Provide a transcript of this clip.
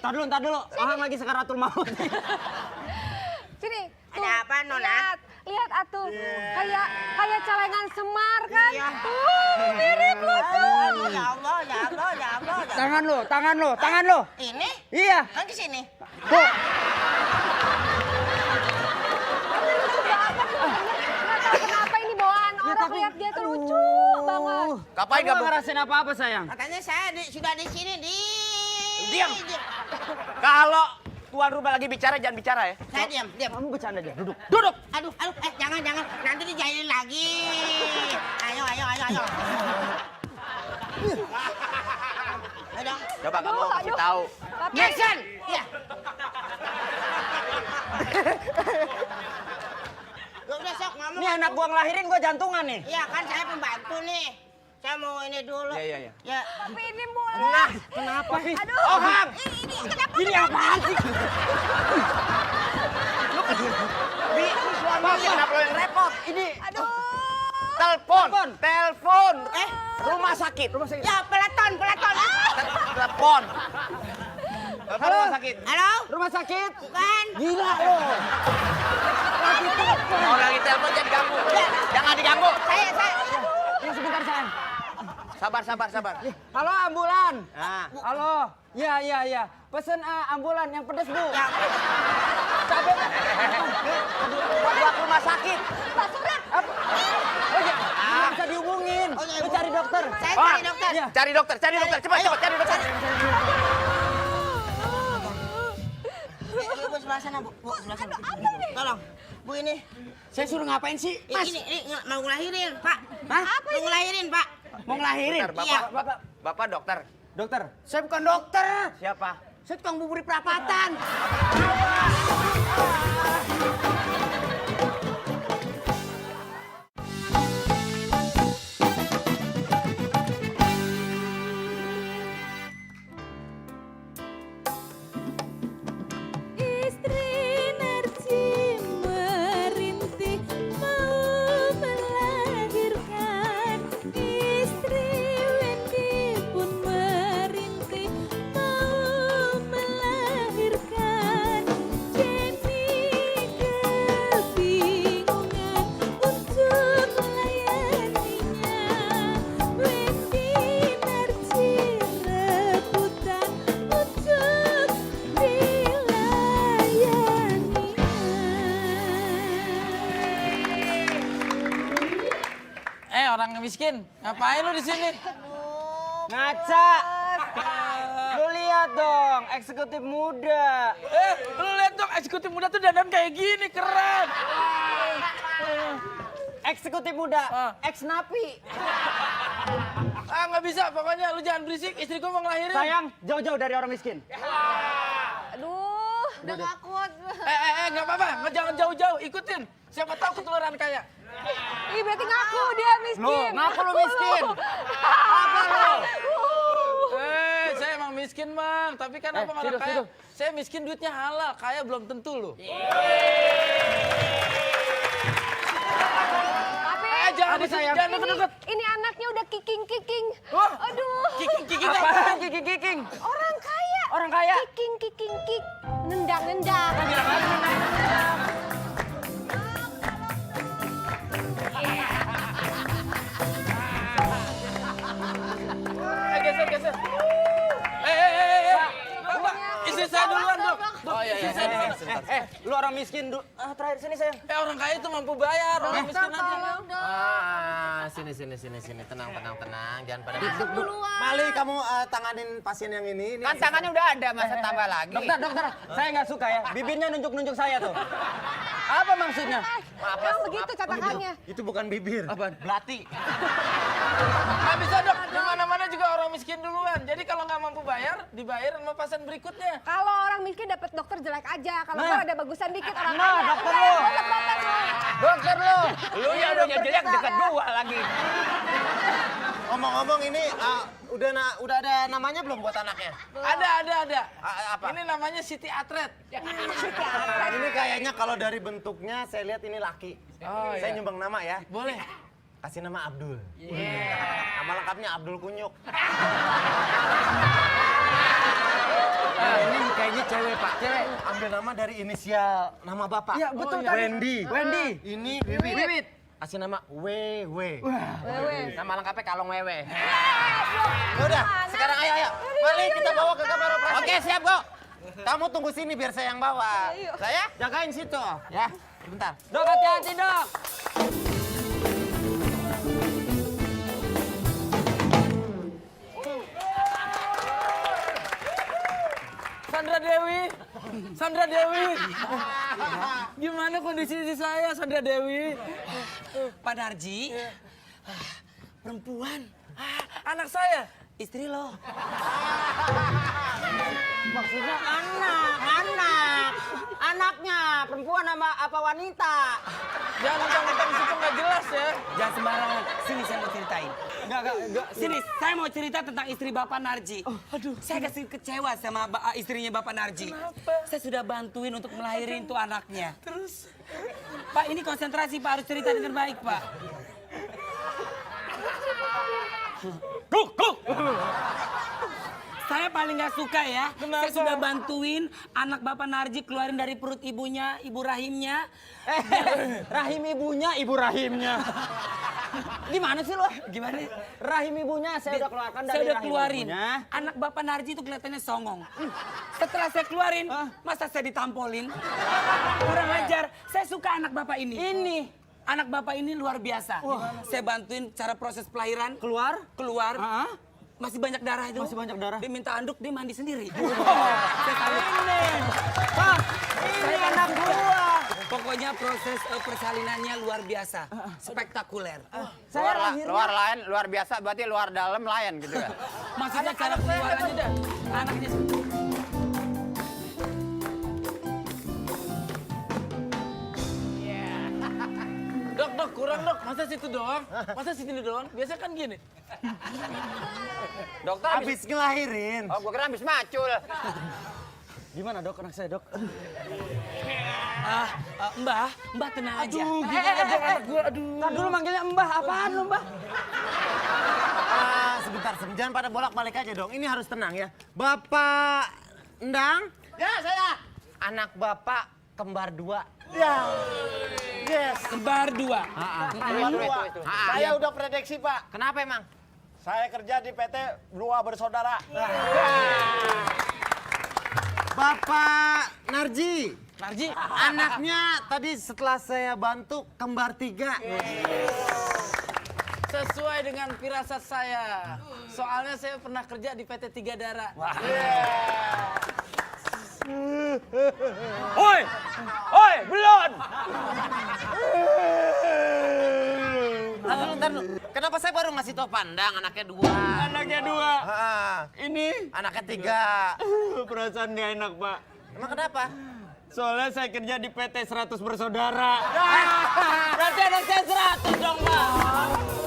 Ntar dulu. Orang lagi sekaratul maut. Sini. Tuh, Ada apa, Nona? Lihat atuh. Kayak celengan Semar kan? Iya. Mirip lu tuh. Ya Allah, ya Allah, ya Allah. Tangan lo. Ini? Iya. Kan ke sini. Tuh. Nggak tahu kenapa ini bawaan orang lihat dia tuh lucu banget. Ngapain Kamu kamu? nggak ngerasain apa-apa sayang? Katanya saya sudah di sini Diam. Kalau tuan rumah lagi bicara, jangan bicara ya. Saya diam. Kamu bercanda aja. Duduk. Aduh, jangan. Nanti dijailin lagi. Ayo. Ayo dong. Coba kamu kasih tahu. Tapi Jason! Iya. Udah sok ngomong. Ini anak gua ngelahirin gua jantungan nih. Iya kan saya pembantu nih. Saya mau ini dulu. Iya. Ya. tapi ini mulai. Kenapa sih? Aduh. Oh, Ham. Ini kenapa? Ini apaan sih? Bi, suami kenapa lo yang repot? Ini Aduh. Telepon. Rumah sakit. Ya, peleton. Telepon. Telepon Halo? rumah sakit. Halo? rumah sakit. Bukan? Gila lo. Mau lagi telepon jangan diganggu. Jangan diganggu. Saya. Ya sebentar sayang. Sabar. Halo ambulan. Nah, Halo. Ya. Pesen ambulan yang pedes bu. Ya, buat rumah sakit. Pak Surat. Oh ya. Nggak bisa dihubungin. Oh, iya, Lu Bu. cari dokter. saya Oh, cari dokter. Iya. Cari dokter. Cepat cari dokter. Bu, sebelah sana, Bu. Sebelah sana. Tolong. Bu, ini. Saya suruh ngapain sih? Ini mau ngelahirin, Pak. Hah? Mau ngelahirin, Pak. Mau ngelahirin? Bentar, Iya. Bapak dokter. Dokter. Saya bukan dokter. Siapa? Saya tukang bubur di perapatan. Istri Narji merintih mau melahirkan. Istri Wendy pun merintih mau melahirkan. Jenny kebingungan untuk melayaninya. Wendy Narji rebutan untuk Orang miskin, ngapain lu di sini? Ngaca. Lu lihat dong, eksekutif muda. Lu lihat dong, eksekutif muda tuh dandan kayak gini, keren. Eksekutif muda, ex napi. Nggak bisa, pokoknya lu jangan berisik, istri gua mau ngelahirin. Sayang, jauh-jauh dari orang miskin. Aduh, udah takut. Nggak apa-apa, jangan jauh-jauh, ikutin. Siapa tahu ketularan kaya. Ih, berarti ngaku dia miskin. Loh, ngaku lu miskin. Apa lu? Saya emang miskin, Bang. Tapi kan apa malah situ, kaya? situ. Saya miskin duitnya halal, kaya belum tentu loh. Tapi Jangan Apa, sayang? jangan deket-deket. ini anaknya udah kiking. Wah. Aduh. Kiki Apaan kiking? Orang kaya. Orang kaya. Kiking. Nendang. Geser. Bapak, istri saya duluan, Dok. Oh iya, istri saya duluan. Lu orang miskin, terakhir sini sayang. Orang kaya itu mampu bayar, orang miskin aja. Sini. Tenang. Jangan pada Mali, kamu tanganin pasien yang ini. Kan tangannya udah ada, masa tambah lagi. Dokter, saya nggak suka ya. Bibirnya nunjuk saya tuh. Apa maksudnya? Emang begitu catakannya. Itu bukan bibir. Apaan? Belati. Nggak bisa, Dok. Di mana-mana juga orang miskin duluan. Jadi kalau nggak mampu bayar, dibayar sama pasien berikutnya. Kalau orang miskin dapat dokter jelek aja. Kalau nggak ada bagusan dikit orang Nah, kaya. dokter Udah, lu. botak lu. Dokter lu. Lu ya udah jelek deket gua lagi. Ngomong-ngomong ini udah ada namanya belum buat anaknya? Ada. Apa? Ini namanya Siti Atret. Ini kayaknya kalau dari bentuknya saya lihat ini laki. Oh, Saya iya. nyumbang nama ya. Boleh. Kasih nama Abdul. Nama lengkapnya Abdul Kunyuk. Ini Pak. Cewek. Ambil nama dari inisial nama Bapak. Iya, betul iya. tadi. Wendy. Wendy. Ini Wiwit. Wiwit. Kasih nama Wewe. Wewe. Nama lengkapnya Kalong Wewe. Ya udah, sekarang ayo. Mari kita bawa ke kamar operasi. Oke, siap kok. Kamu tunggu sini biar saya yang bawa. Ayo. Saya jagain situ. Ya, sebentar. Dok, hati-hati, Dok. Sandra Dewi. Sandra Dewi. Gimana kondisi istri saya, Sandra Dewi? Pak Narji, perempuan, Anak saya. istri lo. Maksudnya anaknya perempuan apa wanita? Jangan mentang-mentang situ nggak jelas ya. Jangan sembarangan. Sini saya mau ceritain. Enggak. Sini, saya mau cerita tentang istri Bapak Narji. Aduh. Saya kasih kecewa sama istrinya Bapak Narji. Kenapa? Saya sudah bantuin untuk melahirin tuh anaknya. Terus? Pak, ini konsentrasi Pak, harus cerita dengan baik Pak. Saya paling nggak suka ya. Kenapa? Saya sudah bantuin anak Bapak Narji keluarin dari perut ibunya, ibu rahimnya. Rahim ibunya, ibu rahimnya. Gimana sih lo? Gimana? Rahim ibunya saya udah keluarkan dari Saya udah rahim keluarin. ibunya. Anak Bapak Narji itu kelihatannya songong. Setelah saya keluarin, masa saya ditampolin? Kurang ajar. Saya suka anak Bapak ini. Ini Anak Bapak ini luar biasa. Saya bantuin cara proses pelahiran. keluar. Keluar. Masih banyak darah itu. Masih banyak darah. Dia minta anduk, dia mandi sendiri. Saya salut. Pak, ini anak gua. Pokoknya proses persalinannya luar biasa. Spektakuler. Saya lahirnya Luar biasa, berarti luar dalam layan gitu ya. Maksudnya cara pengeluarannya dah. Anaknya Dok, kurang dok. Masa situ doang? Masa sini doang? Biasa kan gini. Dokter Habis ngelahirin. Oh, gua kira habis macul. Gimana, Dok, anak saya, Dok? Mbah tenang aja. Anak gua, aduh. Ntar dulu manggilnya Mbah, apaan lu, Mbah? Sebentar, jangan pada bolak-balik aja dong. Ini harus tenang ya. Bapak Endang? Ya, saya. Anak Bapak kembar 2. Ya. Yes. Kembar 2. Kembar 2. Saya udah prediksi, Pak. Kenapa emang? Saya kerja di PT Dua Bersaudara. Bapak Narji? Narji. Anaknya tadi setelah saya bantu kembar 3. Sesuai dengan firasat saya. Soalnya saya pernah kerja di PT Tiga Dara. Oi, belum. Ntar dulu. Kenapa saya baru ngasih tau Pandang anaknya 2? Anaknya 2. Ini Anaknya 3. perasaan gak enak, Pak. Emang kenapa? Soalnya saya kerja di PT 100 Bersaudara. Berarti anak saya 100 dong, Mbak.